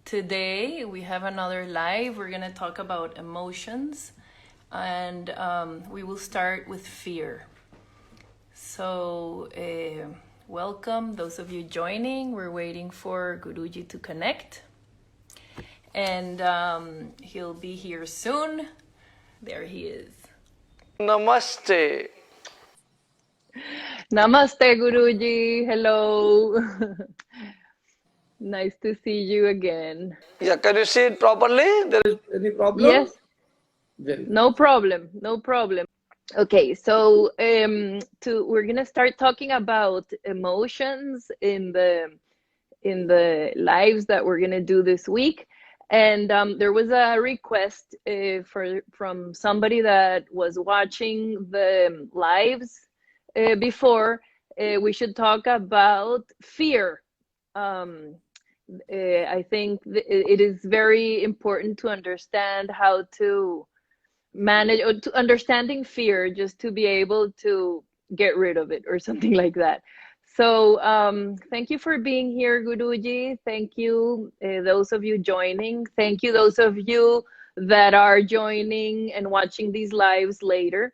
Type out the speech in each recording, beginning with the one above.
Today we have another live. We're going to talk about emotions, and we will start with fear. So welcome those of you joining. We're waiting for Guruji to connect, and he'll be here soon. There he is. Namaste. Namaste, Guruji. Hello. Nice to see you again. Yeah, can you see it properly? There is any problem? Yes. No problem. No problem. Okay, so we're gonna start talking about emotions in the lives that we're gonna do this week, and there was a request from somebody that was watching the lives before. We should talk about fear. I think it is very important to understand how to manage or to understanding fear, just to be able to get rid of it or something like that. So thank you for being here, Guruji. Thank you, those of you joining. Thank you, those of you that are joining and watching these lives later.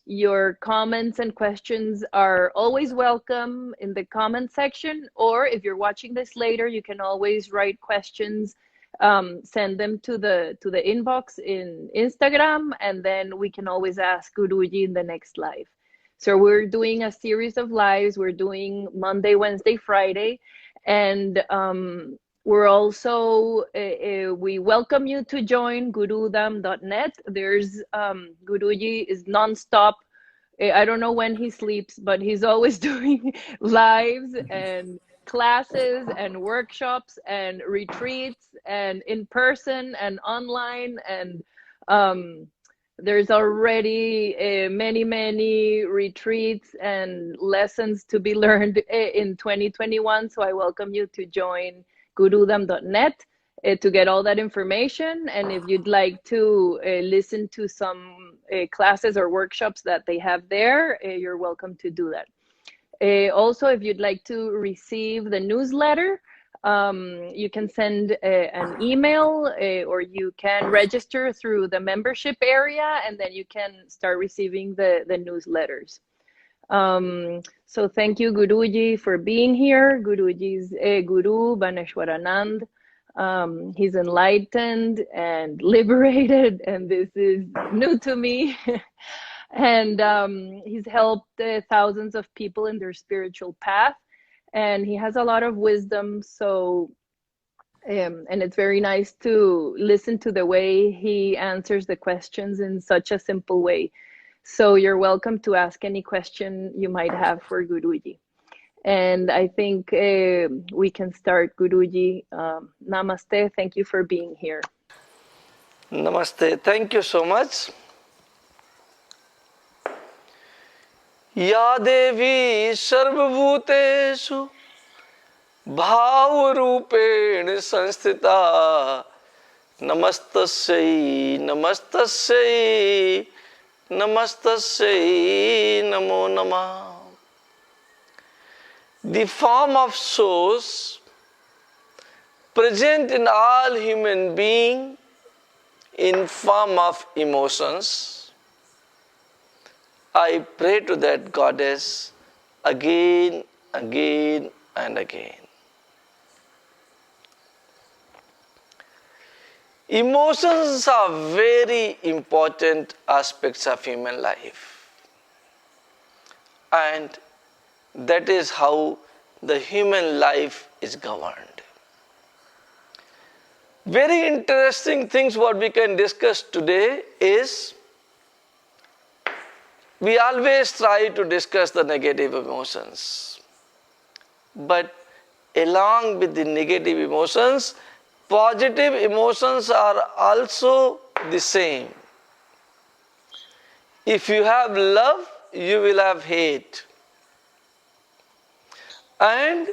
Your comments and questions are always welcome in the comment section, or if you're watching this later, you can always write questions, send them to the inbox in Instagram, and then we can always ask Guruji in the next live. So we're doing a series of lives. We're doing Monday, Wednesday, Friday, and we're also, we welcome you to join gurudam.net. There's, Guruji is nonstop. I don't know when he sleeps, but he's always doing lives and classes and workshops and retreats and in person and online. And there's already many retreats and lessons to be learned in 2021. So I welcome you to join gurudam.net to get all that information. And if you'd like to listen to some classes or workshops that they have there, you're welcome to do that. Also, if you'd like to receive the newsletter, you can send an email or you can register through the membership area, and then you can start receiving the newsletters. So thank you, Guruji, for being here. Guruji's Guru Bhaneshwaranand. He's enlightened and liberated, and this is new to me. And he's helped thousands of people in their spiritual path, and he has a lot of wisdom. So, and it's very nice to listen to the way he answers the questions in such a simple way. So you're welcome to ask any question you might have for Guruji. And I think we can start, Guruji. Namaste. Thank you for being here. Namaste. Thank you so much. Ya Devi Sarvabhuteshu Bhavarupen Sanstita Namastasai Namastasai Namastasai Namo Namah. The form of source present in all human beings in form of emotions. I pray to that goddess again and again. Emotions are very important aspects of human life, and that is how the human life is governed. Very interesting things what we can discuss today is, we always try to discuss the negative emotions, but along with the negative emotions, positive emotions are also the same. If you have love, you will have hate. And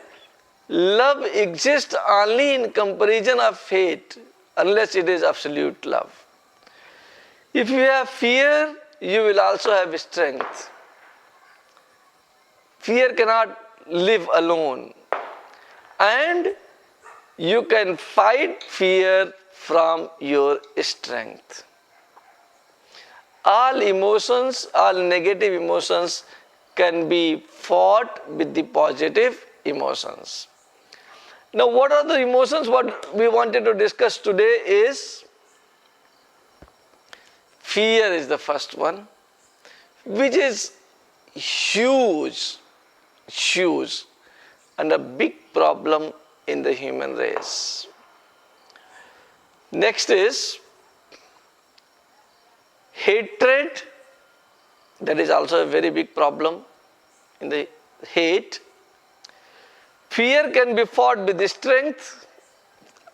love exists only in comparison of hate, unless it is absolute love. If you have fear, you will also have strength. Fear cannot live alone. And you can fight fear from your strength. All emotions, all negative emotions can be fought with the positive emotions. Now, what are the emotions? What we wanted to discuss today is fear is the first one, which is huge, huge, and a big problem in the human race. Next is hatred. That is also a very big problem in the hate. Fear can be fought with the strength.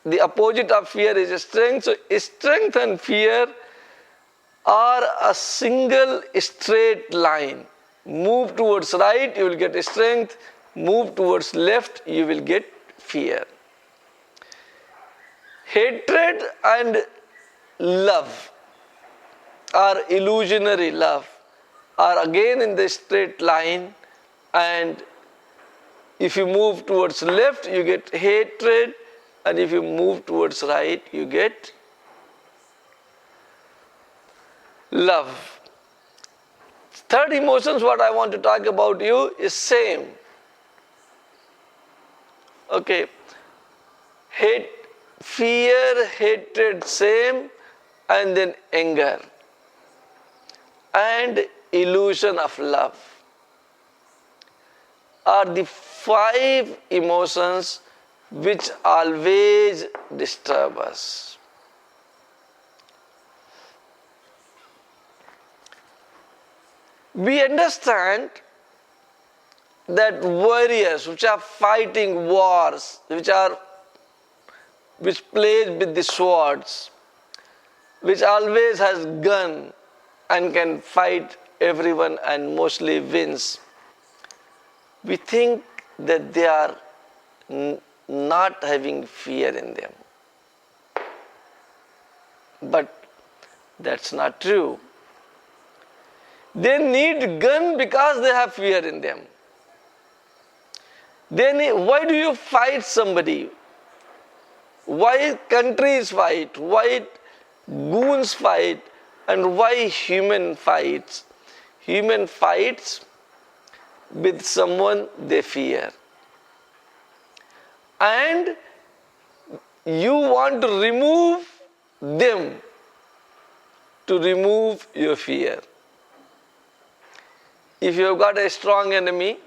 The opposite of fear is strength. So strength and fear are a single straight line. Move towards right, you will get strength. Move towards left, you will get fear. Hatred and love, or illusory love, are again in the straight line, and if you move towards left, you get hatred, and if you move towards right, you get love. Third emotions, what I want to talk about you is same. Okay, hate, fear, hatred, same, and then anger and illusion of love are the 5 emotions which always disturb us. We understand that warriors which are fighting wars, which plays with the swords, which always has gun and can fight everyone and mostly wins, we think that they are not having fear in them. But that's not true. They need gun because they have fear in them. Why do you fight somebody? Why countries fight? Why goons fight? And why human fights? Human fights with someone they fear. And you want to remove them to remove your fear. If you have got a strong enemy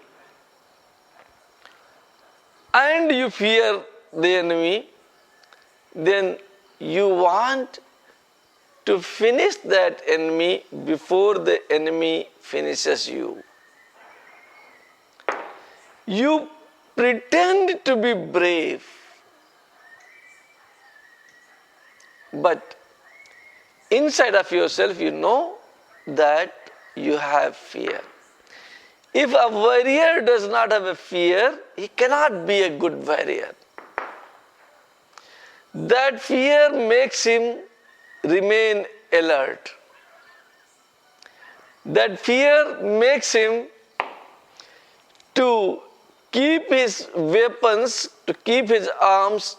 and you fear the enemy, then you want to finish that enemy before the enemy finishes you. You pretend to be brave, but inside of yourself you know that you have fear. If a warrior does not have a fear, he cannot be a good warrior. That fear makes him remain alert. That fear makes him to keep his weapons, to keep his arms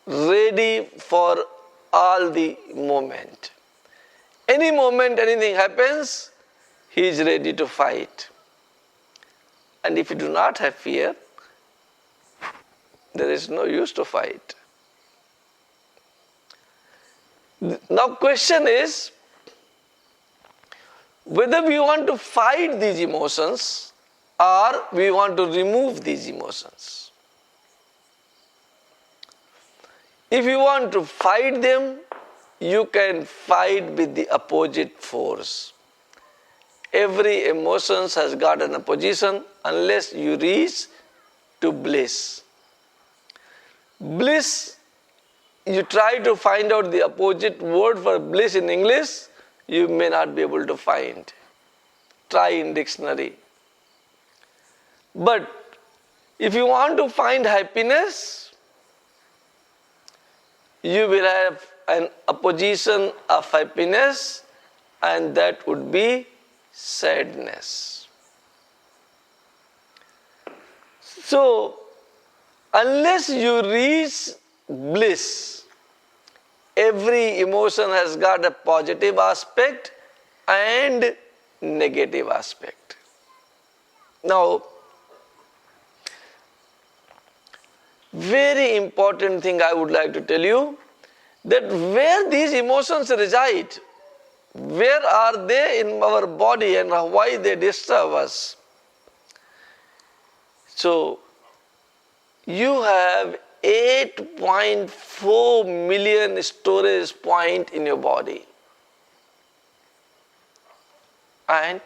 ready for all the moment. Any moment anything happens, he is ready to fight. And if you do not have fear, there is no use to fight. Now question is whether we want to fight these emotions or we want to remove these emotions. If you want to fight them, you can fight with the opposite force. Every emotion has got an opposition unless you reach to bliss. Bliss, you try to find out the opposite word for bliss in English, you may not be able to find. Try in dictionary. But if you want to find happiness, you will have an opposition of happiness, and that would be sadness. So, Unless you reach bliss, every emotion has got a positive aspect and negative aspect. Now, very important thing I would like to tell you, that where these emotions reside, where are they in our body and why they disturb us. So, you have 8.4 million storage points in your body. And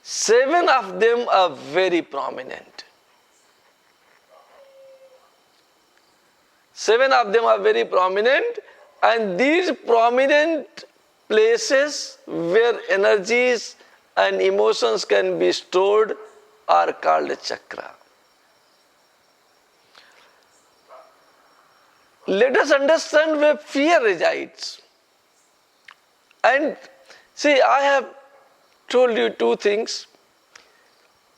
7 of them are very prominent. 7 of them are very prominent, and these prominent places where energies and emotions can be stored are called chakra. Let us understand where fear resides. And see, I have told you 2 things.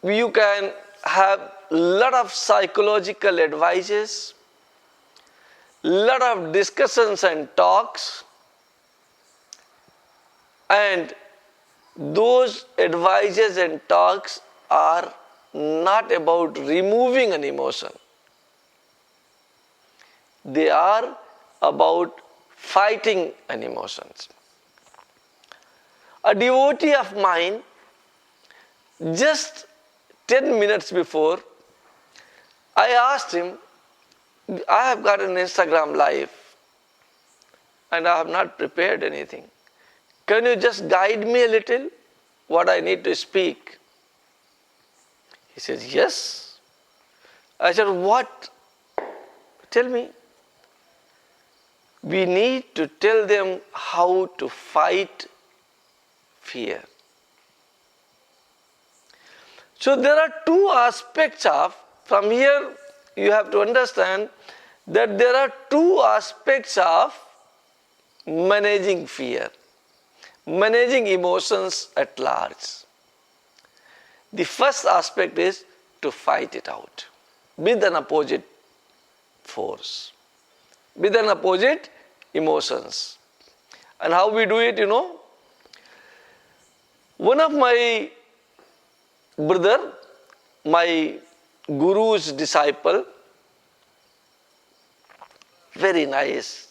You can have lot of psychological advices, lot of discussions and talks, and those advices and talks are not about removing an emotion. They are about fighting an emotion. A devotee of mine, just 10 minutes before, I asked him, I have got an Instagram live and I have not prepared anything. Can you just guide me a little what I need to speak? He says, yes. I said, what? Tell me. We need to tell them how to fight fear. So there are 2 aspects of, from here you have to understand that there are 2 aspects of managing fear, managing emotions at large. The first aspect is to fight it out with an opposite force, with an opposite emotions. And how we do it, one of my brother, my Guru's disciple, very nice,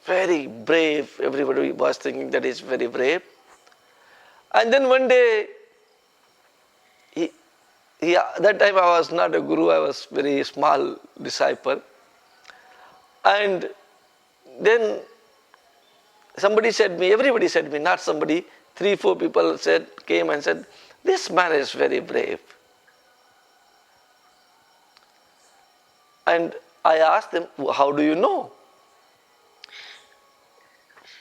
very brave. Everybody was thinking that he's very brave. And then one day, that time I was not a guru, I was very small disciple. And then somebody said me, everybody said me, not somebody, 3-4 people came and said, this man is very brave. And I asked them, how do you know?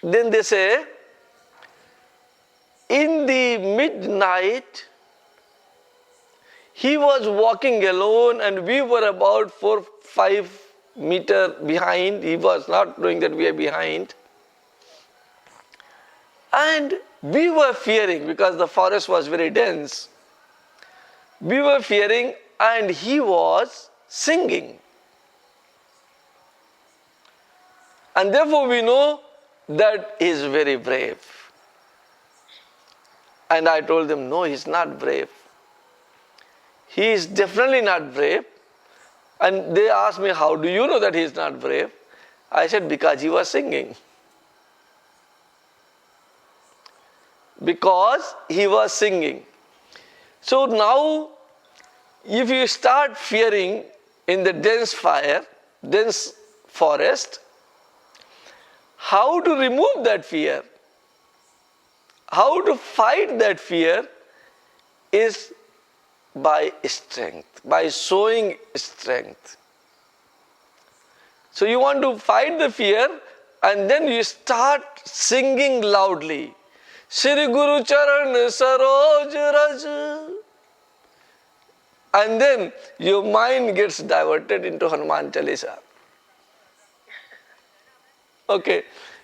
Then they say, in the midnight, he was walking alone and we were about 4-5 meters behind. He was not knowing that we are behind. And we were fearing, because the forest was very dense. We were fearing and he was singing. And therefore we know that he is very brave. And I told them, no, he is not brave. He is definitely not brave. And they asked me, how do you know that he is not brave? I said, because he was singing. Because he was singing. So now, if you start fearing in the dense forest, how to remove that fear, how to fight that fear is by strength, by showing strength. So you want to fight the fear and then you start singing loudly. Shri Guru Charan Saroj Raj. And then your mind gets diverted into Hanuman Chalisa. Okay,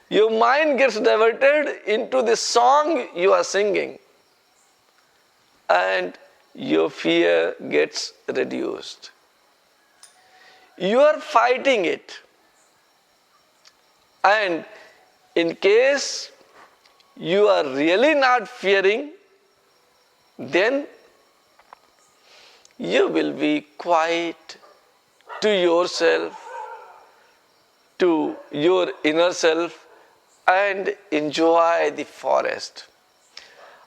your mind gets diverted into the song you are singing. And your fear gets reduced. you are fighting it. And in case you are really not fearing, then you will be quiet to yourself, to your inner self, and enjoy the forest.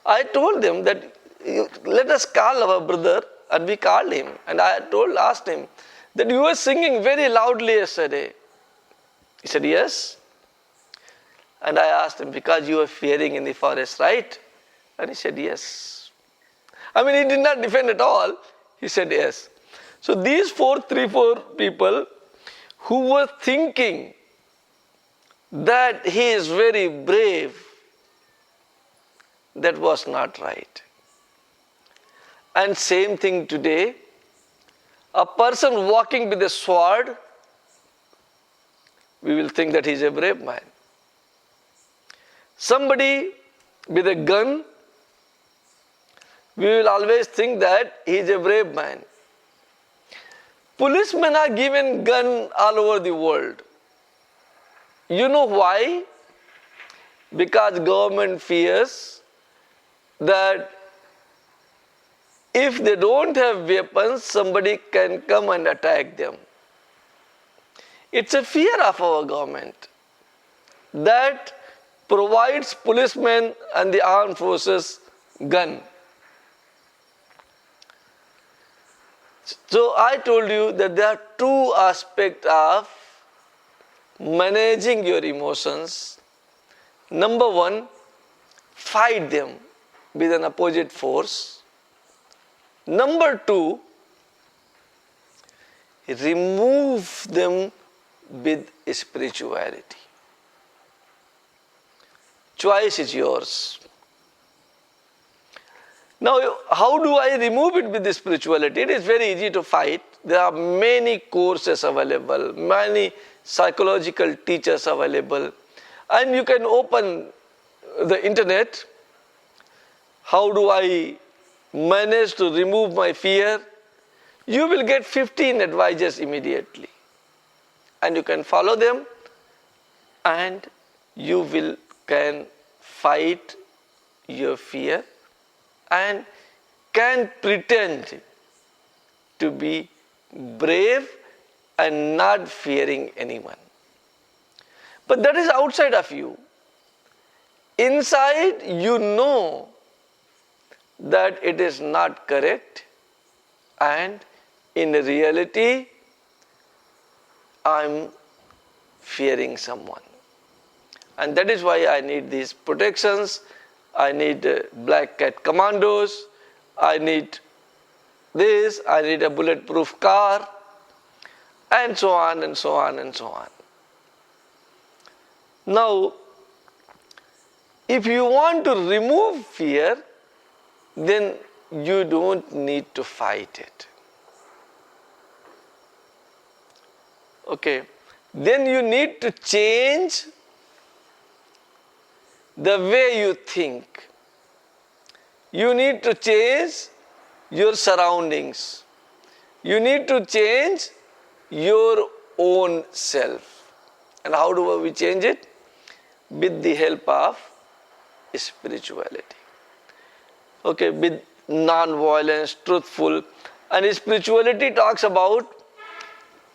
I told them that let us call our brother, and we called him, and I asked him that you were singing very loudly yesterday. He said, yes. And I asked him, because you were fearing in the forest, right? And he said, yes. I mean, he did not defend at all. He said, yes. So these four people who were thinking that he is very brave, that was not right. And same thing today, a person walking with a sword, we will think that he is a brave man. Somebody with a gun, we will always think that he is a brave man. Policemen are given gun all over the world. You know why? Because government fears that if they don't have weapons, somebody can come and attack them. It's a fear of our government that provides policemen and the armed forces gun. So I told you that there are two aspects of managing your emotions. Number one, fight them with an opposite force. Number two, remove them with spirituality. Choice is yours. Now, how do I remove it with the spirituality? It is very easy to fight. There are many courses available, many psychological teachers available, and you can open the internet. How do I manage to remove my fear? You will get 15 advices immediately, and you can follow them, and you can fight your fear and can pretend to be brave and not fearing anyone. But that is outside of you. Inside, you know that it is not correct, and in reality, I am fearing someone. And that is why I need these protections. I need black cat commandos. I need this. I need a bulletproof car. And so on and so on and so on. Now, if you want to remove fear, then you don't need to fight it. Okay. Then you need to change the way you think. You need to change your surroundings. You need to change your own self. And how do we change it? With the help of spirituality. Okay, with non-violence, truthful. And spirituality talks about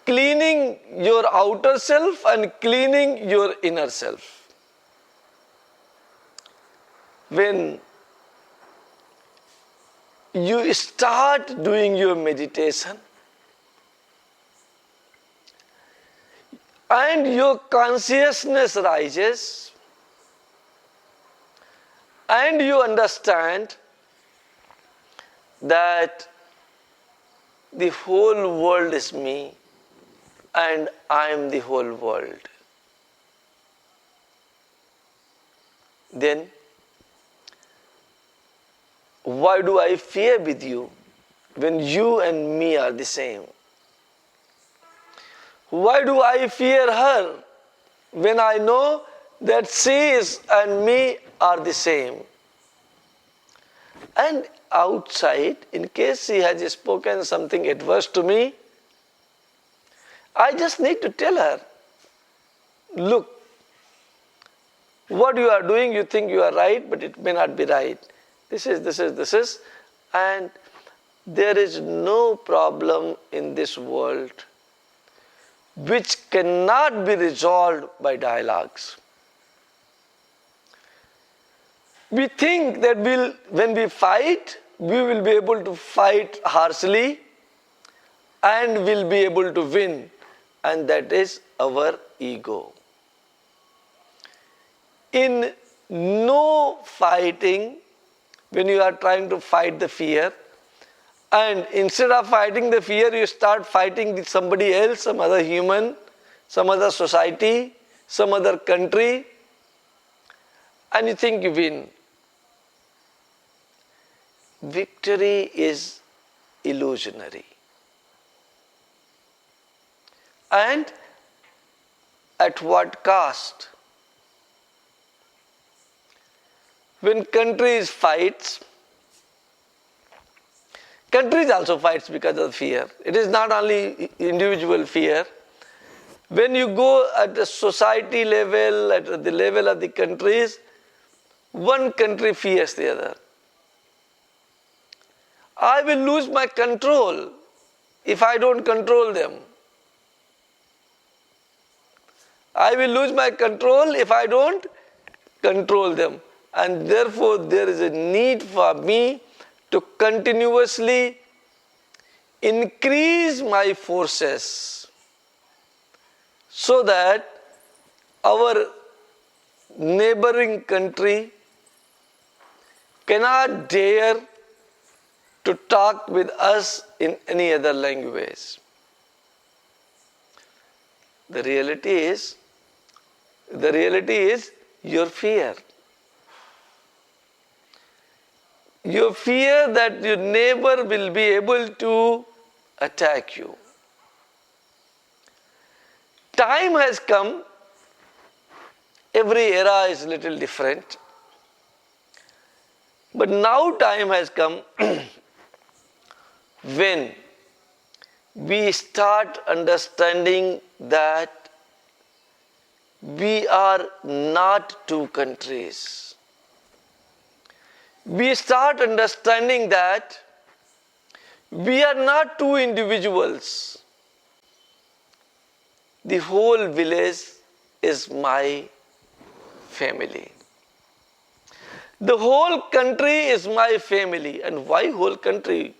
cleaning your outer self and cleaning your inner self. When you start doing your meditation and your consciousness rises and you understand that the whole world is me and I am the whole world, then why do I fear with you when you and me are the same? Why do I fear her when I know that she and me are the same? And outside, in case she has spoken something adverse to me, I just need to tell her, look, what you are doing, you think you are right, but it may not be right. This is, and there is no problem in this world which cannot be resolved by dialogues. We think that when we fight, we will be able to fight harshly and will be able to win, and that is our ego. In no fighting, when you are trying to fight the fear, and instead of fighting the fear, you start fighting with somebody else, some other human, some other society, some other country, and you think you win. Victory is illusionary. And at what cost? When countries fights also fights because of fear. It is not only individual fear. When you go at the society level, at the level of the countries, one country fears the other. I will lose my control if I don't control them. I will lose my control if I don't control them. And therefore, there is a need for me to continuously increase my forces so that our neighboring country cannot dare to talk with us in any other language. The reality is your fear. Your fear that your neighbor will be able to attack you. Time has come, every era is a little different, but now time has come when we start understanding that we are not two countries. We start understanding that we are not two individuals. The whole village is my family. The whole country is my family. And why whole country?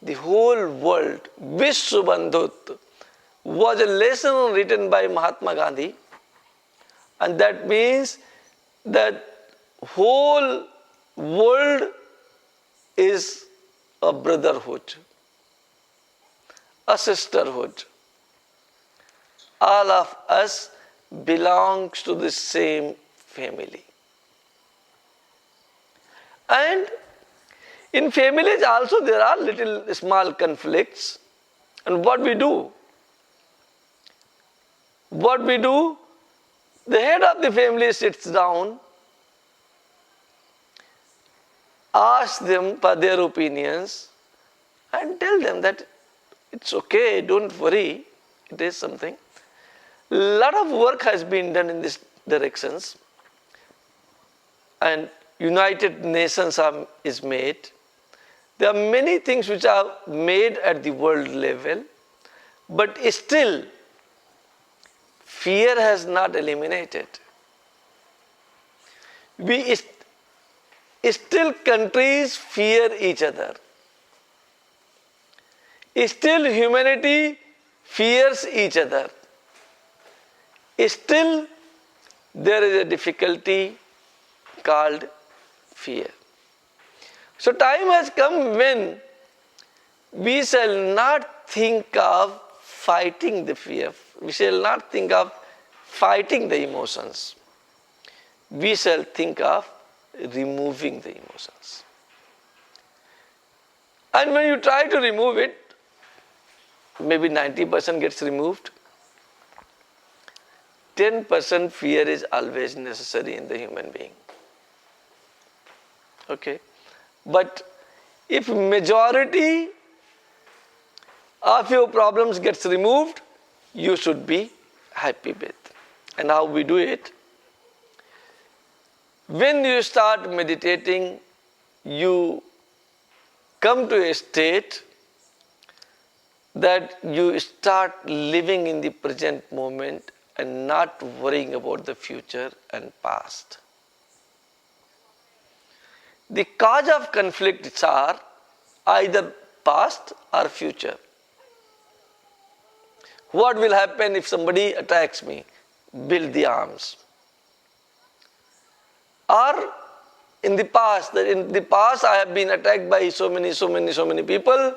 The whole world, Vishwabandhut, was a lesson written by Mahatma Gandhi. And that means that whole world is a brotherhood, a sisterhood. All of us belongs to the same family. And in families also there are little small conflicts. And what we do? The head of the family sits down, asks them for their opinions, and tell them that it's okay, don't worry, it is something. A lot of work has been done in these directions, and United Nations is made. There are many things which are made at the world level, but still fear has not eliminated. Still countries fear each other. Still humanity fears each other. Still there is a difficulty called fear. So time has come when we shall not think of fighting the fear. We shall not think of fighting the emotions. We shall think of removing the emotions. And when you try to remove it, maybe 90% gets removed. 10% fear is always necessary in the human being. Okay? But if majority of your problems gets removed, you should be happy with. And how we do it? When you start meditating, you come to a state that you start living in the present moment and not worrying about the future and past. The cause of conflicts are either past or future. What will happen if somebody attacks me? Build the arms. Or in the past I have been attacked by so many people,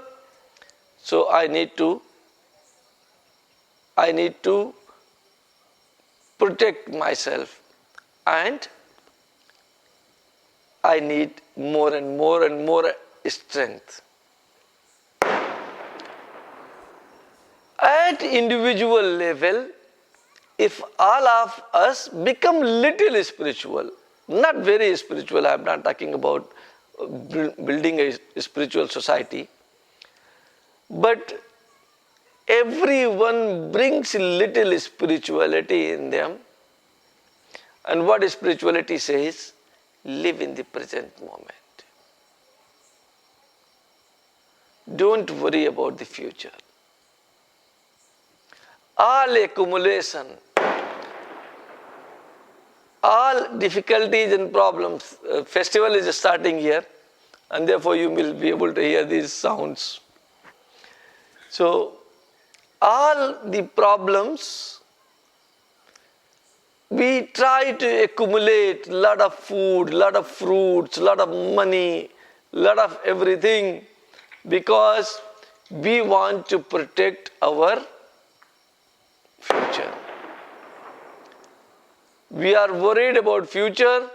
so I need to protect myself, and I need more and more strength. At individual level, if all of us become little spiritual, not very spiritual, I am not talking about building a spiritual society, but everyone brings little spirituality in them. And what spirituality says? Live in the present moment. Don't worry about the future. All accumulation, all difficulties and problems, festival is starting here, and therefore you will be able to hear these sounds. So, all the problems, we try to accumulate lot of food, lot of fruits, lot of money, lot of everything, because we want to protect our future. We are worried about future,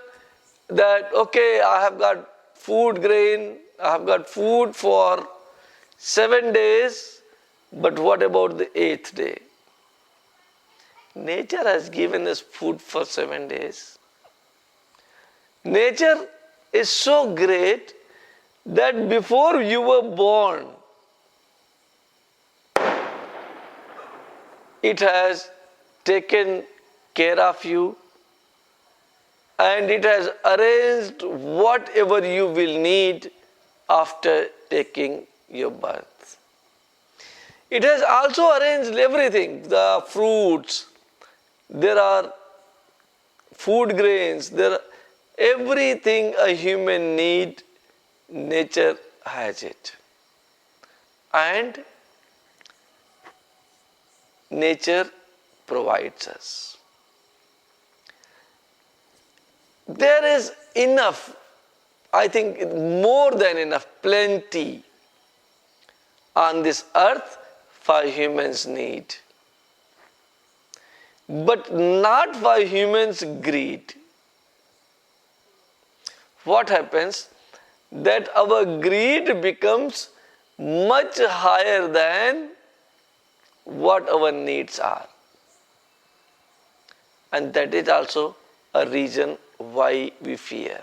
that okay, I have got food grain, I have got food for 7 days, but what about the 8th day? Nature has given us food for 7 days. Nature is so great that before you were born, it has taken care of you, and it has arranged whatever you will need after taking your birth. It has also arranged everything, the fruits, there are food grains, there are everything a human need, nature has it. And nature provides us. There is enough, I think more than enough, plenty on this earth for humans' need. But not for humans' greed. What happens? That our greed becomes much higher than what our needs are. And that is also a reason why we fear.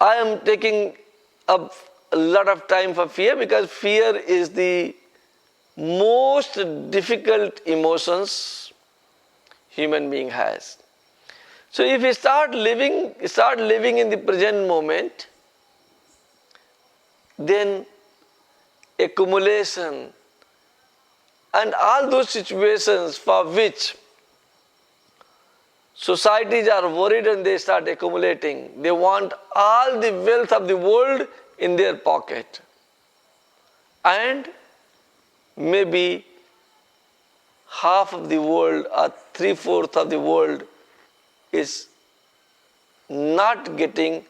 I am taking up a lot of time for fear because fear is the most difficult emotions human being has. So if we start living in the present moment, then accumulation and all those situations for which societies are worried and they start accumulating. They want all the wealth of the world in their pocket. And maybe half of the world or 3/4 of the world is not getting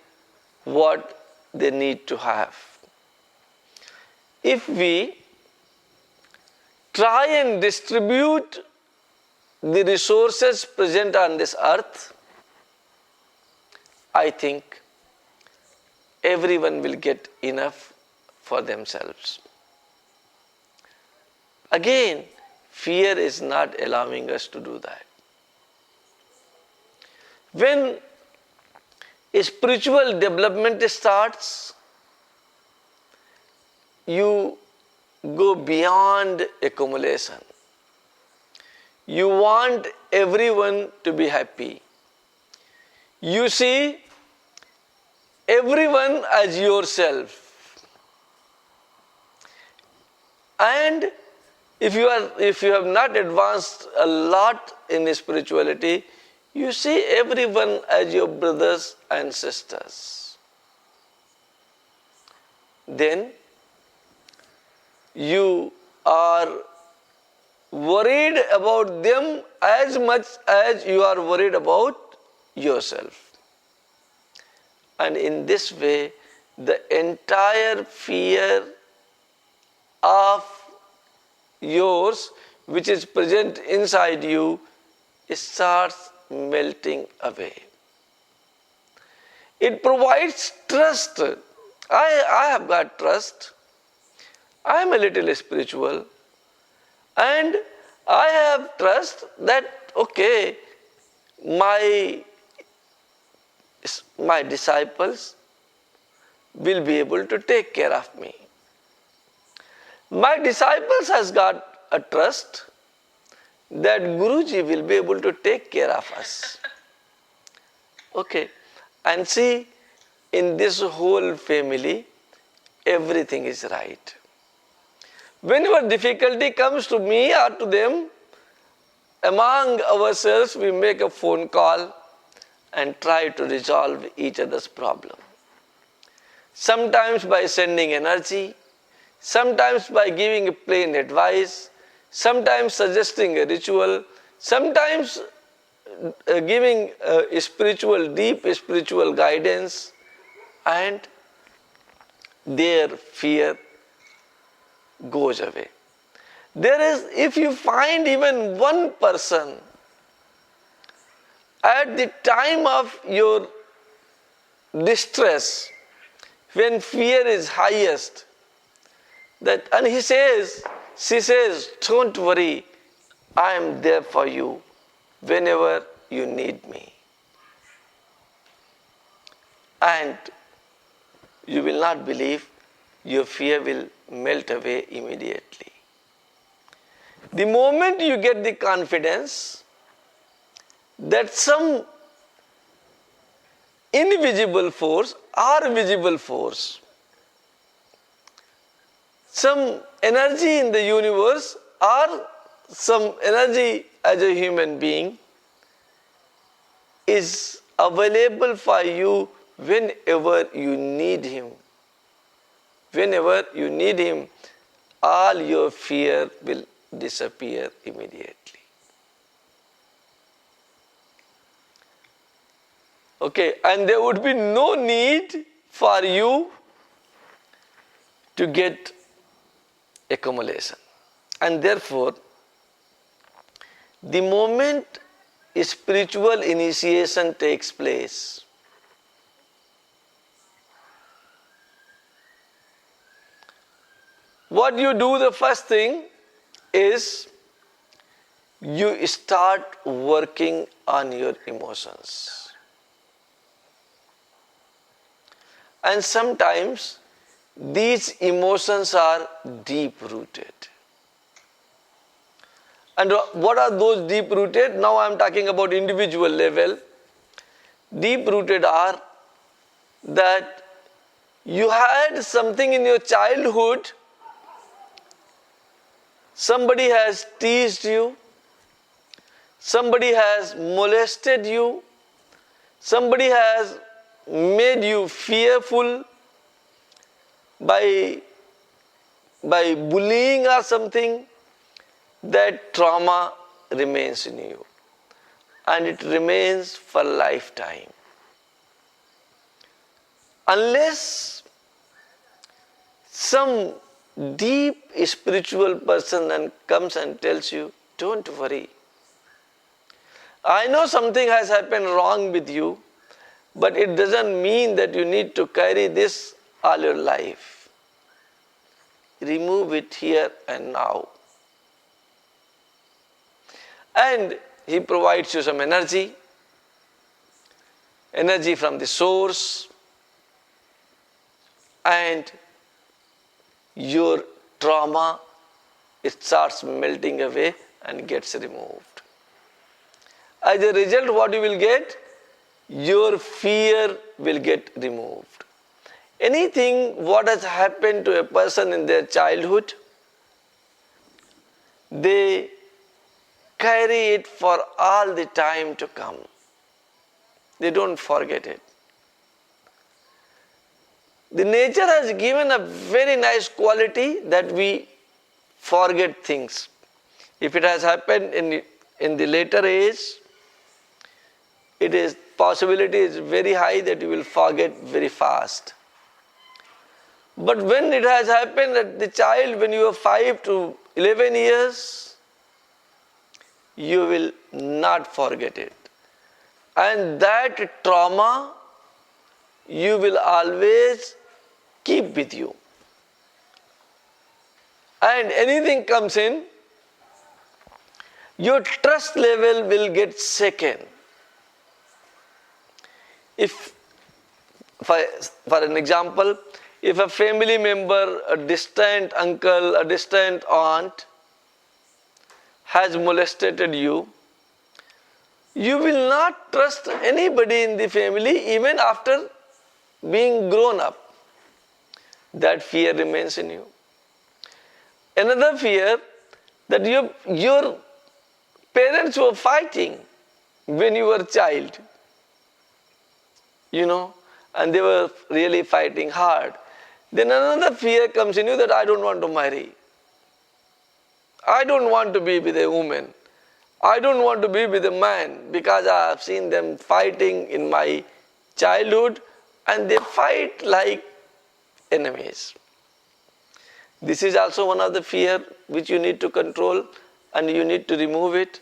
what they need to have. If we try and distribute the resources present on this earth, I think everyone will get enough for themselves. Again, fear is not allowing us to do that. When a spiritual development starts, you go beyond accumulation. You want everyone to be happy. You see everyone as yourself. And if you have not advanced a lot in spirituality, you see everyone as your brothers and sisters. Then you are worried about them as much as you are worried about yourself. And in this way, the entire fear of yours, which is present inside you, starts melting away. It provides trust. I have got trust. I am a little spiritual. And I have trust that, okay, my disciples will be able to take care of me. My disciples has got a trust that Guruji will be able to take care of us. Okay, and see, in this whole family, everything is right. Whenever difficulty comes to me or to them, among ourselves we make a phone call and try to resolve each other's problem. Sometimes by sending energy, sometimes by giving a plain advice, sometimes suggesting a ritual, sometimes giving deep spiritual guidance, and their fear goes away. If you find even one person at the time of your distress, when fear is highest, and she says, don't worry, I am there for you whenever you need me. And you will not believe, your fear will melt away immediately. The moment you get the confidence that some invisible force or visible force, some energy in the universe or some energy as a human being is available for you whenever you need him. Whenever you need him, all your fear will disappear immediately. Okay, and there would be no need for you to get accumulation. And therefore, the moment spiritual initiation takes place, what you do, the first thing is you start working on your emotions. And sometimes these emotions are deep rooted. And what are those deep rooted? Now I am talking about individual level. Deep rooted are that you had something in your childhood. Somebody has teased you, somebody has molested you, somebody has made you fearful by bullying or something. That trauma remains in you, and it remains for lifetime. Unless some deep spiritual person comes and tells you, don't worry. I know something has happened wrong with you, but it doesn't mean that you need to carry this all your life. Remove it here and now. And he provides you some energy from the source, and your trauma, it starts melting away and gets removed. As a result, what you will get? Your fear will get removed. Anything what has happened to a person in their childhood, they carry it for all the time to come. They don't forget it. The nature has given a very nice quality that we forget things. If it has happened in the later age, possibility is very high that you will forget very fast. But when it has happened at the child when you are 5 to 11 years, you will not forget it. And that trauma you will always keep with you. And anything comes in, your trust level will get shaken. If, for an example, if a family member, a distant uncle, a distant aunt has molested you, you will not trust anybody in the family even after being grown up. That fear remains in you. Another fear, that your parents were fighting when you were a child, and they were really fighting hard. Then another fear comes in you that I don't want to marry. I don't want to be with a woman. I don't want to be with a man because I have seen them fighting in my childhood and they fight like enemies. This is also one of the fear which you need to control and you need to remove it.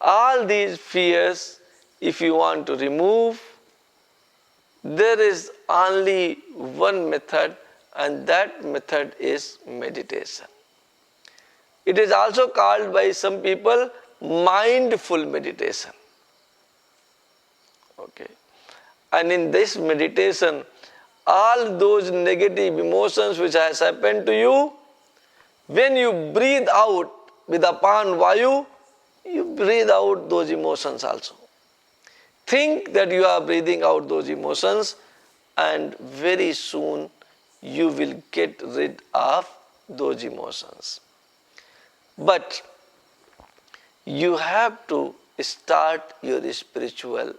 All these fears, if you want to remove, there is only one method, and that method is meditation. It is also called by some people mindful meditation. Okay. And in this meditation, all those negative emotions which has happened to you, when you breathe out with apan vayu, you breathe out those emotions also. Think that you are breathing out those emotions, and very soon you will get rid of those emotions. But you have to start your spiritual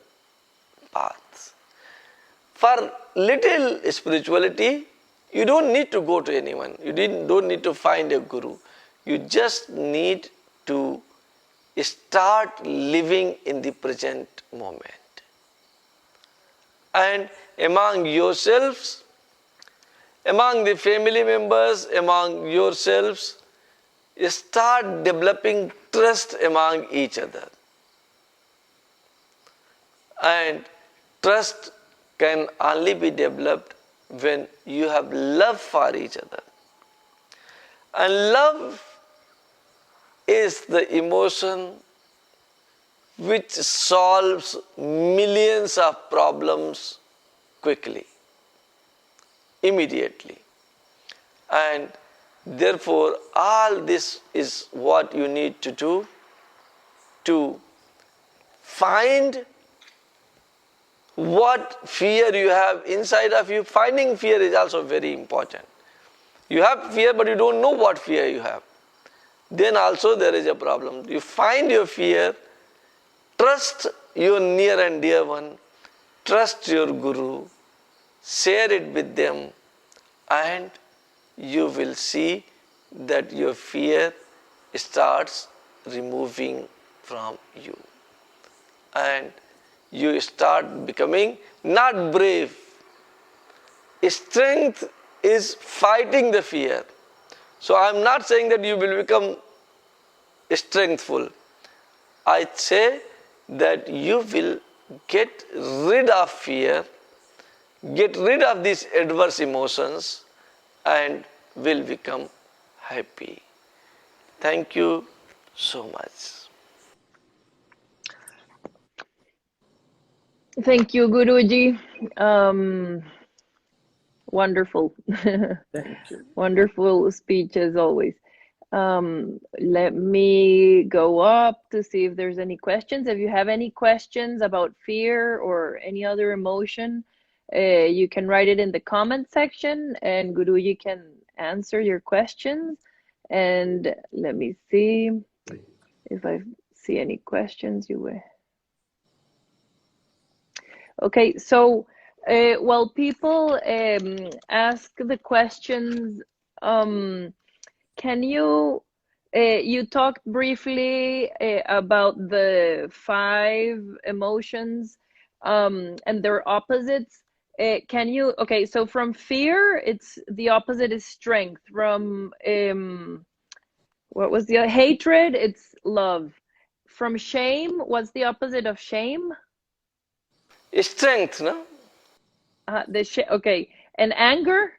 path. For little spirituality, you don't need to go to anyone. You don't need to find a guru. You just need to start living in the present moment. And among yourselves, among the family members, among yourselves, start developing trust among each other. And trust can only be developed when you have love for each other. And love is the emotion which solves millions of problems quickly, immediately. And therefore, all this is what you need to do to find what fear you have inside of you. Finding fear is also very important. You have fear, but you don't know what fear you have. Then also there is a problem. You find your fear, trust your near and dear one, trust your guru, share it with them, and you will see that your fear starts removing from you. And you start becoming not brave. Strength is fighting the fear. So I am not saying that you will become strengthful. I say that you will get rid of fear, get rid of these adverse emotions, and will become happy. Thank you so much. Thank you, Guruji. Wonderful. Thank you. Wonderful speech as always. Let me go up to see if there's any questions. If you have any questions about fear or any other emotion, you can write it in the comment section and Guruji can answer your questions. And let me see if I see any questions you will. Okay, so while people ask the questions, can you you talked briefly about the 5 emotions and their opposites. Can you, okay, so from fear, it's the opposite is strength. From what was the hatred? It's love. From shame, what's the opposite of shame? Strength, no? Okay, and anger?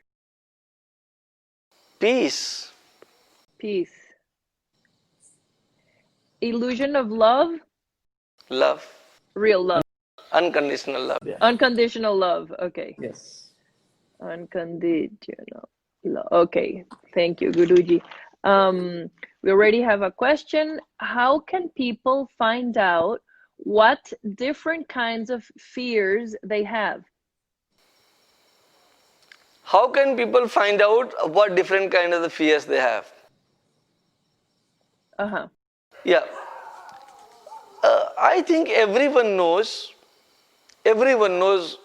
Peace. Peace. Illusion of love? Love. Real love. Unconditional love. Yeah. Unconditional love. Okay. Yes. Unconditional love. Okay. Thank you, Guruji. We already have a question. How can people find out what different kinds of fears they have? How can people find out what different kind of the fears they have? Uh-huh. Yeah. I think everyone knows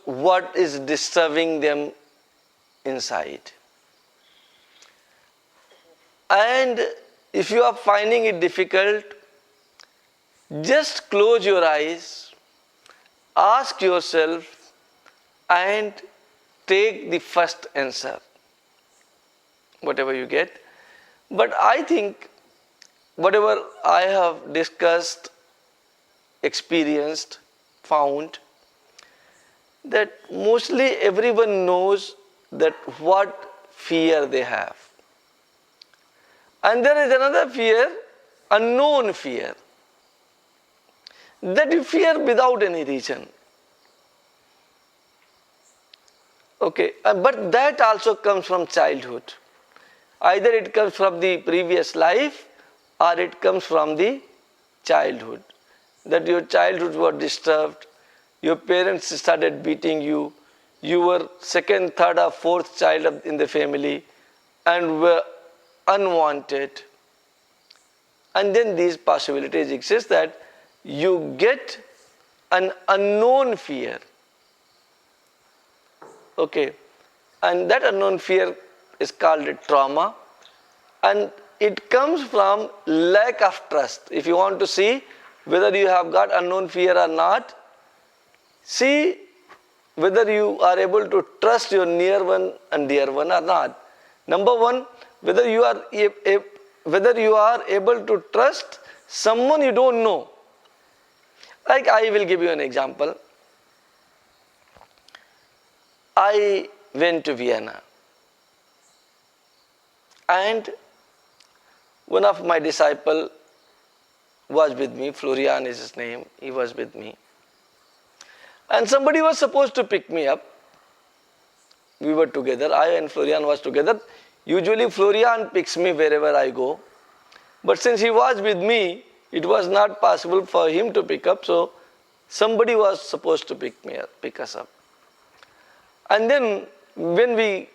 what is disturbing them inside. And if you are finding it difficult, just close your eyes, ask yourself, and take the first answer, whatever you get. But I think whatever I have discussed, experienced, found, that mostly everyone knows that what fear they have. And there is another fear, unknown fear, that you fear without any reason. Okay, but that also comes from childhood. Either it comes from the previous life or it comes from the childhood. That your childhood was disturbed, your parents started beating you, you were second, third or fourth child in the family and were unwanted. And then these possibilities exist that you get an unknown fear. Okay, and that unknown fear is called a trauma, and it comes from lack of trust. If you want to see whether you have got unknown fear or not, see whether you are able to trust your near one and dear one or not. Number one, whether you are able to trust someone you don't know. Like I will give you an example. I went to Vienna and one of my disciples was with me, Florian is his name, he was with me. And somebody was supposed to pick me up. We were together, I and Florian was together. Usually Florian picks me wherever I go. But since he was with me, it was not possible for him to pick up, so somebody was supposed to pick us up. And then when we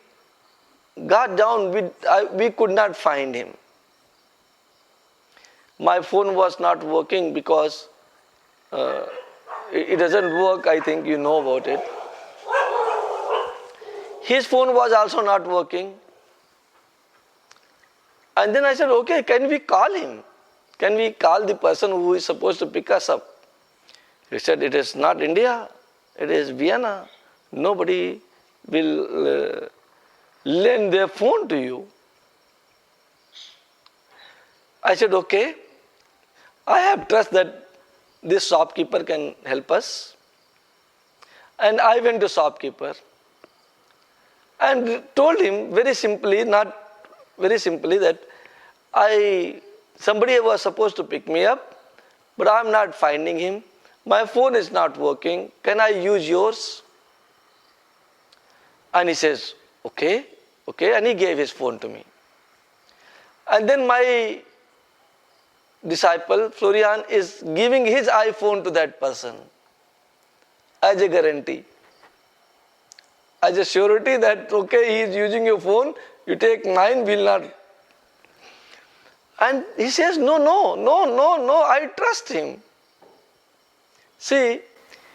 got down, we could not find him. My phone was not working because it doesn't work, I think you know about it. His phone was also not working. And then I said, okay, can we call him? Can we call the person who is supposed to pick us up? He said, it is not India, it is Vienna. Nobody will lend their phone to you. I said, okay, I have trust that this shopkeeper can help us. And I went to shopkeeper and told him very simply, not very simply, that somebody was supposed to pick me up, but I am not finding him. My phone is not working. Can I use yours? And he says, Okay, okay, and he gave his phone to me. And then my disciple, Florian, is giving his iPhone to that person as a guarantee, as a surety that, okay, he is using your phone, you take mine, will not. And he says, no, no, no, no, no, I trust him. See,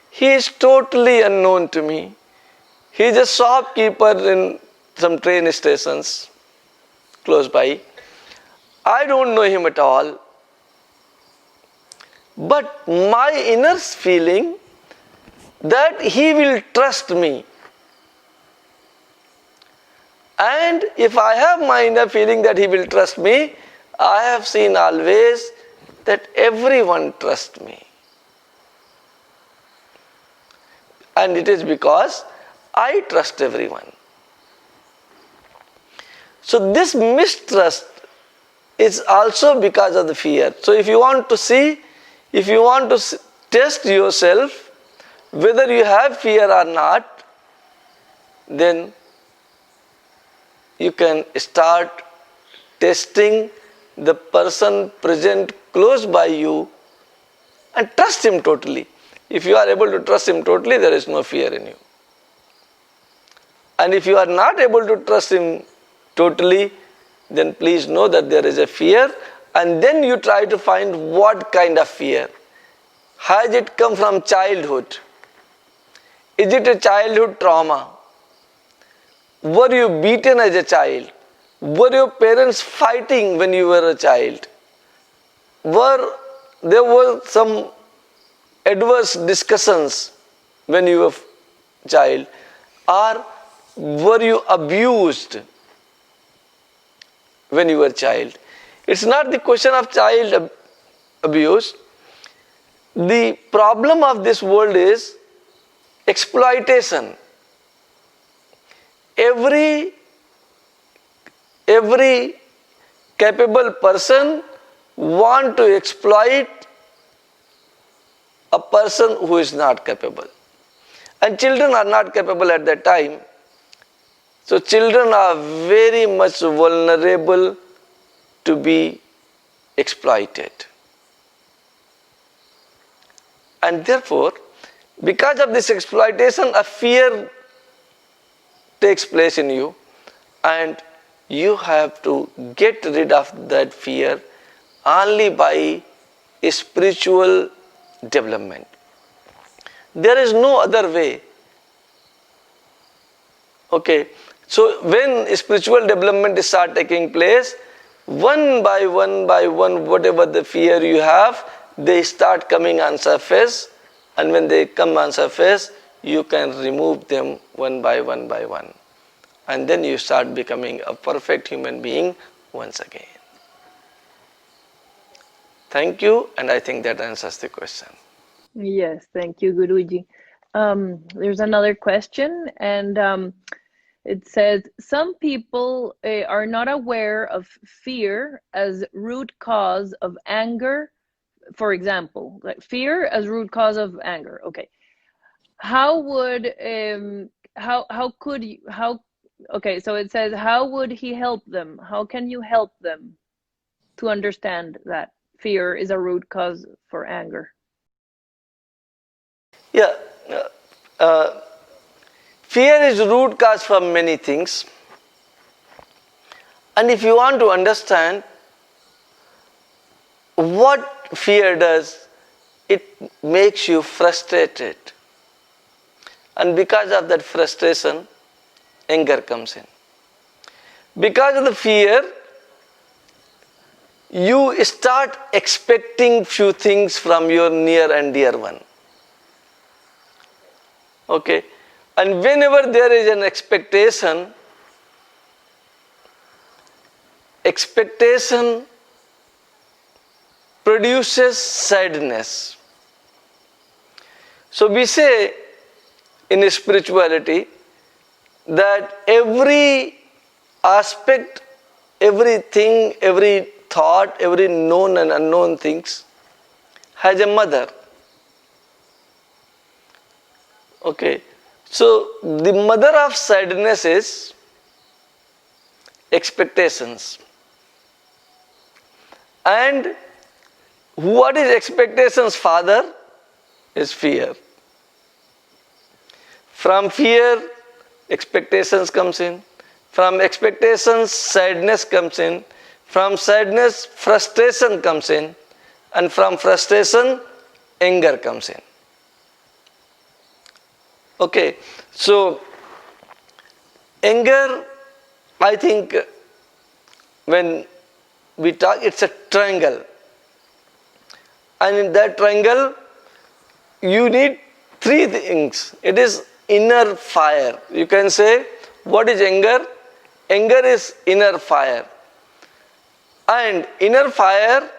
he is totally unknown to me. He is a shopkeeper in some train stations close by. I don't know him at all. But my inner feeling that he will trust me. And if I have my inner feeling that he will trust me, I have seen always that everyone trusts me. And it is because I trust everyone. So this mistrust is also because of the fear. So if you want to see, if you want to test yourself whether you have fear or not, then you can start testing the person present close by you and trust him totally. If you are able to trust him totally, there is no fear in you. And if you are not able to trust him totally, then please know that there is a fear, and then you try to find what kind of fear. Has it come from childhood? Is it a childhood trauma? Were you beaten as a child? Were your parents fighting when you were a child? There were some adverse discussions when you were a child? Or were you abused when you were a child? It's not the question of child abuse. The problem of this world is exploitation. Every capable person wants to exploit a person who is not capable. And children are not capable at that time. So children are very much vulnerable to be exploited. And therefore, because of this exploitation, a fear takes place in you, and you have to get rid of that fear only by spiritual development. There is no other way. Okay, so when spiritual development start taking place, one by one, whatever the fear you have, they start coming on surface, and when they come on surface, you can remove them one by one. And then you start becoming a perfect human being once again. Thank you, and I think that answers the question. Yes, thank you, Guruji. There's another question, and it says, some people are not aware of fear as root cause of anger. For example, like fear as root cause of anger. Okay, how would how could you how okay, so it says, how would he help them? How can you help them to understand that fear is a root cause for anger? Yeah, fear is root cause for many things. And if you want to understand what fear does, it makes you frustrated. And because of that frustration, anger comes in. Because of the fear, you start expecting few things from your near and dear one. Okay? And whenever there is an expectation produces sadness. So we say in spirituality that every aspect, everything, every thought, every known and unknown things has a mother. Okay, so the mother of sadness is expectations. And what is expectations, father? Is fear. From fear, expectations comes in. From expectations, sadness comes in. From sadness, frustration comes in. And from frustration, anger comes in. Okay, so anger, I think when we talk, it's a triangle. And in that triangle, you need three things. It is inner fire. You can say, what is anger? Anger is inner fire. And inner fire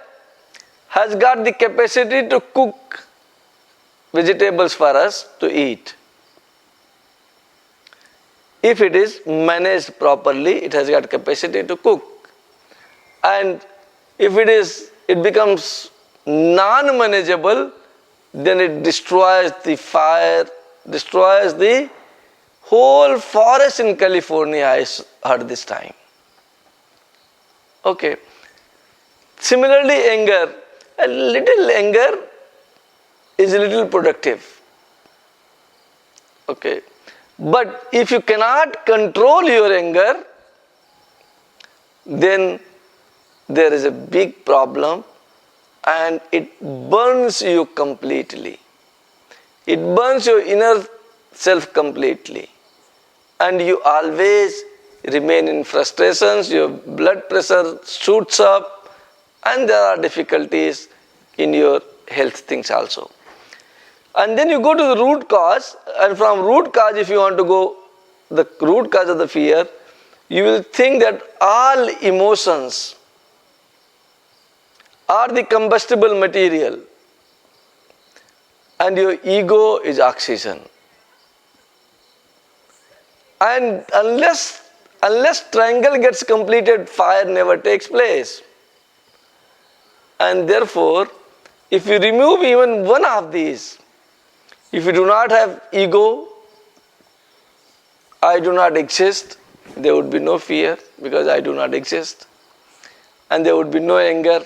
has got the capacity to cook vegetables for us to eat. If it is managed properly, it has got capacity to cook. And if it becomes non-manageable, then it destroys the fire, destroys the whole forest in California, I heard this time. Okay. Similarly, anger. A little anger is a little productive. Okay. But if you cannot control your anger, then there is a big problem and it burns you completely. It burns your inner self completely. And you always remain in frustrations, your blood pressure shoots up, and there are difficulties in your health things also. And then you go to the root cause, and from root cause, if you want to go the root cause of the fear, you will think that all emotions are the combustible material and your ego is oxygen. And unless triangle gets completed, fire never takes place. And therefore, if you remove even one of these, if you do not have ego, I do not exist, there would be no fear because I do not exist. And there would be no anger.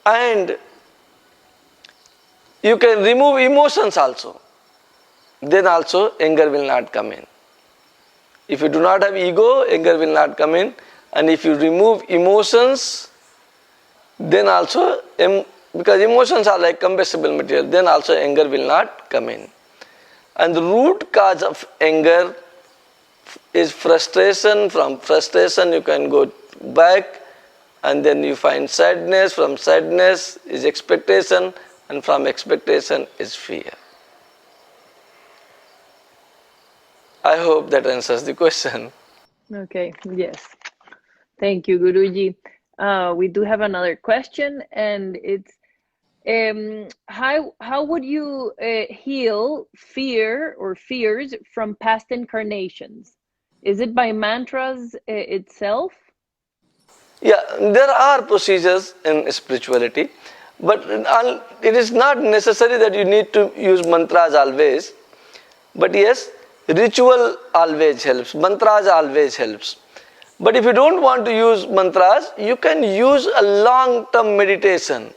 And you can remove emotions also. Then also anger will not come in. If you do not have ego, anger will not come in. And if you remove emotions, then also, because emotions are like combustible material, then also anger will not come in. And the root cause of anger is frustration. From frustration you can go back and then you find sadness. From sadness is expectation, and from expectation is fear. I hope that answers the question. Okay, yes. Thank you, Guruji. We do have another question, and it's how would you heal fear or fears from past incarnations? Is it by mantras itself? Yeah, there are procedures in spirituality, but it is not necessary that you need to use mantras always. But yes, ritual always helps, mantras always helps. But if you don't want to use mantras, you can use a long-term meditation.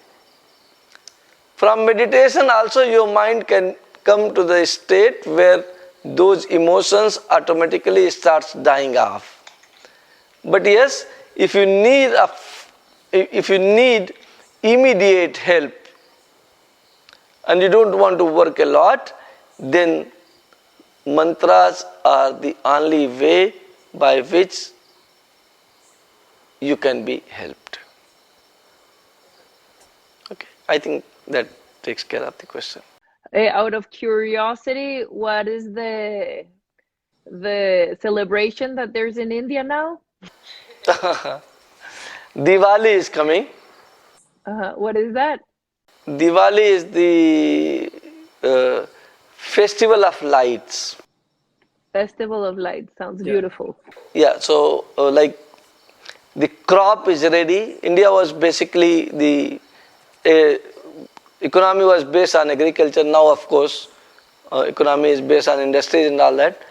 From meditation also your mind can come to the state where those emotions automatically starts dying off. But yes, if you need immediate help and you don't want to work a lot, then mantras are the only way by which you can be helped. Okay, I think that takes care of the question. Out of curiosity, what is the celebration that there's in India now? Diwali is coming. What is that? Diwali is the festival of lights. Festival of Lights. Sounds beautiful. Yeah, so like the crop is ready. India was basically the economy was based on agriculture. Now, of course, economy is based on industries and all that.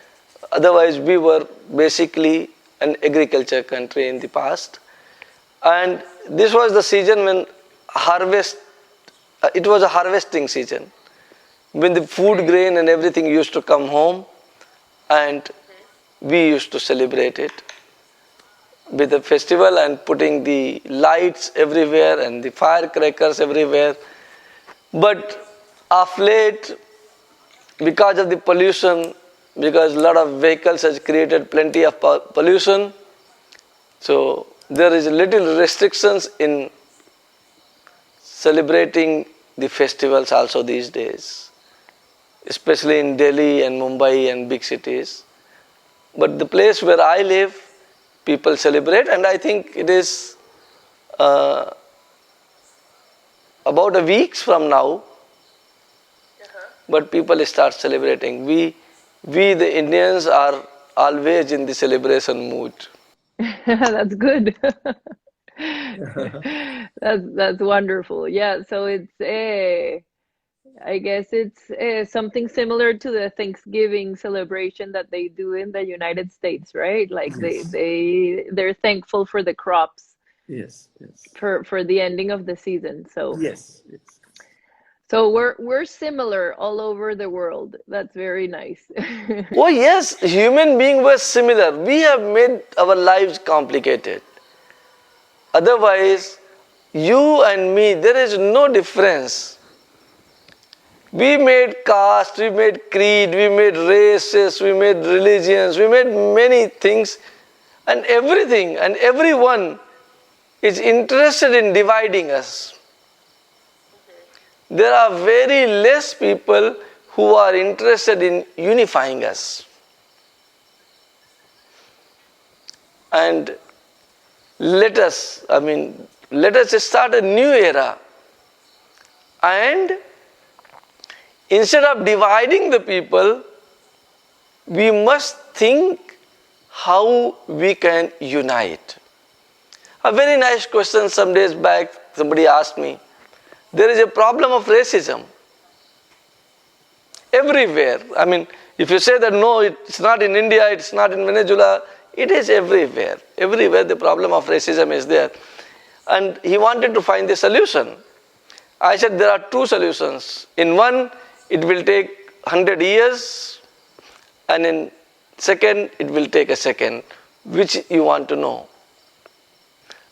Otherwise, we were basically an agriculture country in the past. And this was the season when it was a harvesting season, when the food grain and everything used to come home, and we used to celebrate it with a festival and putting the lights everywhere and the firecrackers everywhere. But of late, because of the pollution, because a lot of vehicles has created plenty of pollution, so there is little restrictions in celebrating the festivals also these days, especially in Delhi and Mumbai and big cities. But the place where I live, people celebrate, and I think it is about a week from now, but people start celebrating. We the Indians are always in the celebration mood. That's good. That's wonderful. Yeah, so it's I guess it's something similar to the Thanksgiving celebration that they do in the United States, right? Like Yes. they're thankful for the crops, Yes. Yes. for the ending of the season. So Yes. Yes. so we're similar all over the world. That's very nice. Oh yes, human beings were similar. We have made our lives complicated. Otherwise, you and me, there is no difference. We made caste, we made creed, we made races, we made religions, we made many things, and everything and everyone is interested in dividing us. There are very less people who are interested in unifying us. And let us start a new era. And instead of dividing the people, we must think how we can unite. A very nice question some days back, somebody asked me. There is a problem of racism everywhere. I mean, if you say that no, it's not in India, it's not in Venezuela, it is everywhere. Everywhere the problem of racism is there. And he wanted to find the solution. I said there are two solutions. In one, it will take 100 years, and in second, it will take a second. Which you want to know?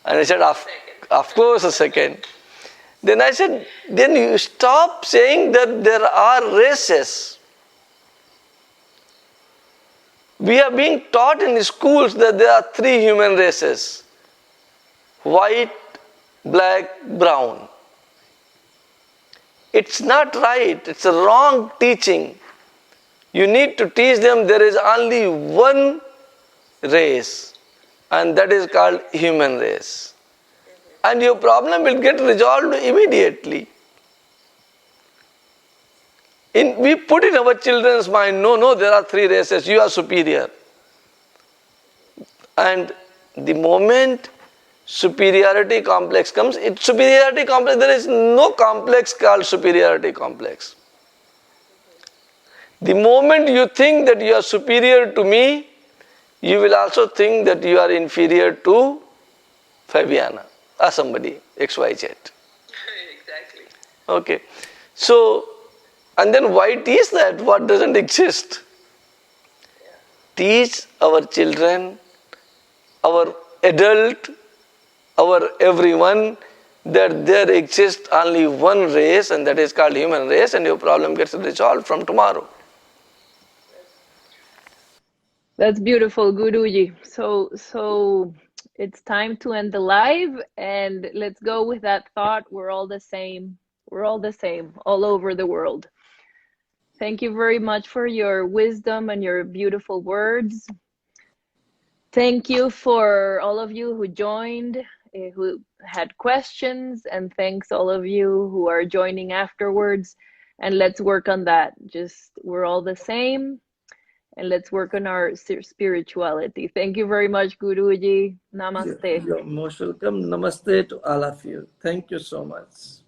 And I said, of course, a second. Then I said, then you stop saying that there are races. We are being taught in the schools that there are three human races: white, black, brown. It's not right. It's a wrong teaching. You need to teach them there is only one race, and that is called human race. And your problem will get resolved immediately. We put in our children's mind, no, there are three races, you are superior. And the moment superiority complex comes, there is no complex called superiority complex. The moment you think that you are superior to me, you will also think that you are inferior to Fabiana or somebody, XYZ. Exactly. Okay. So, and then why teach that? What doesn't exist? Yeah. Teach our children, our adult, our everyone, that there exists only one race, and that is called human race, and your problem gets resolved from tomorrow. That's beautiful, Guruji. So it's time to end the live, and let's go with that thought. We're all the same. We're all the same all over the world. Thank you very much for your wisdom and your beautiful words. Thank you for all of you who joined, who had questions, and thanks all of you who are joining afterwards. And let's work on that. Just, we're all the same, and let's work on our spirituality. Thank you very much, Guruji. Namaste. You're most welcome. Namaste to all of you. Thank you so much.